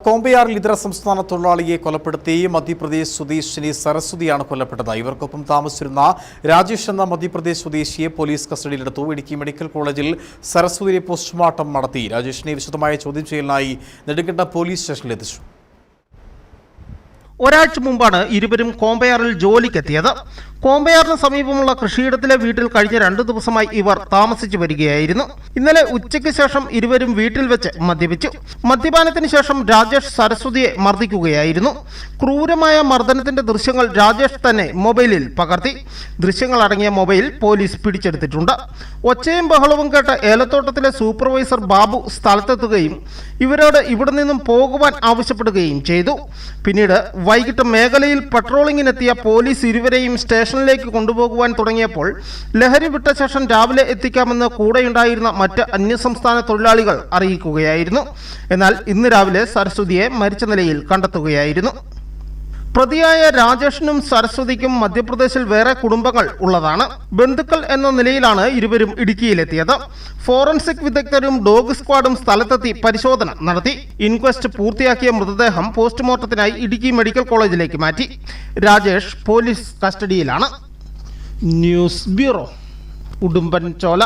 കോമ്പയാറിൽ ഇതര സംസ്ഥാന തൊഴിലാളിയെ കൊലപ്പെടുത്തി മധ്യപ്രദേശ് സ്വദേശിനി സരസ്വതിയാണ് കൊല്ലപ്പെട്ടത്. ഇവർക്കൊപ്പം താമസിച്ചിരുന്ന രാജേഷ് എന്ന മധ്യപ്രദേശ് സ്വദേശിയെ പോലീസ് കസ്റ്റഡിയിലെടുത്തു. ഇടുക്കി മെഡിക്കൽ കോളേജിൽ സരസ്വതിയെ പോസ്റ്റ്മോർട്ടം നടത്തി. രാജേഷിനെ വിശദമായ ചോദ്യം ചെയ്യലിനായി നെടുങ്കണ്ടം പോലീസ് സ്റ്റേഷനിലെത്തിച്ചു. ഒരാഴ്ച മുമ്പാണ് ഇരുവരും കോമ്പയാറിൽ ജോലിക്കെത്തിയത്. കോമ്പയാറിന് സമീപമുള്ള കൃഷിയിടത്തിലെ വീട്ടിൽ കഴിഞ്ഞ 2 ദിവസമായി ഇവർ താമസിച്ചു വരികയായിരുന്നു. ഇന്നലെ ഉച്ചയ്ക്ക് ശേഷം ഇരുവരും വീട്ടിൽ വെച്ച് മദ്യപിച്ചു. മദ്യപാനത്തിന് ശേഷം രാജേഷ് സരസ്വതിയെ മർദ്ദിക്കുകയായിരുന്നു. ക്രൂരമായ മർദ്ദനത്തിന്റെ ദൃശ്യങ്ങൾ രാജേഷ് തന്നെ മൊബൈലിൽ പകർത്തി. ദൃശ്യങ്ങൾ അടങ്ങിയ മൊബൈൽ പോലീസ് പിടിച്ചെടുത്തിട്ടുണ്ട്. ഒച്ചയും ബഹളവും കേട്ട ഏലത്തോട്ടത്തിലെ സൂപ്പർവൈസർ ബാബു സ്ഥലത്തെത്തുകയും ഇവരോട് ഇവിടെ നിന്നും പോകുവാൻ ആവശ്യപ്പെടുകയും ചെയ്തു. പിന്നീട് വൈകിട്ട് മേഖലയിൽ പട്രോളിങ്ങിനെത്തിയ പോലീസ് ഇരുവരെയും സ്റ്റേഷനിലേക്ക് കൊണ്ടുപോകുവാൻ തുടങ്ങിയപ്പോൾ ലഹരി വിട്ട ശേഷം രാവിലെ എത്തിക്കാമെന്ന് കൂടെയുണ്ടായിരുന്ന മറ്റ് അന്യസംസ്ഥാന തൊഴിലാളികൾ അറിയിക്കുകയായിരുന്നു. എന്നാൽ ഇന്ന് രാവിലെ സരസ്വതിയെ മരിച്ച നിലയിൽ കണ്ടെത്തുകയായിരുന്നു. പ്രതിയായ രാജേഷിനും സരസ്വതിക്കും മധ്യപ്രദേശിൽ വേറെ കുടുംബങ്ങൾ ഉള്ളതാണ്. ബന്ധുക്കൾ എന്ന നിലയിലാണ് ഇരുവരും ഇടുക്കിയിലെത്തിയത്. ഫോറൻസിക് വിദഗ്ധരും ഡോഗ് സ്ക്വാഡും സ്ഥലത്തെത്തി പരിശോധന നടത്തി. ഇൻക്വസ്റ്റ് പൂർത്തിയാക്കിയ മൃതദേഹം പോസ്റ്റ്മോർട്ടത്തിനായി ഇടുക്കി മെഡിക്കൽ കോളേജിലേക്ക് മാറ്റി. രാജേഷ് പോലീസ് കസ്റ്റഡിയിലാണ്. News bureau, Udumbanchola.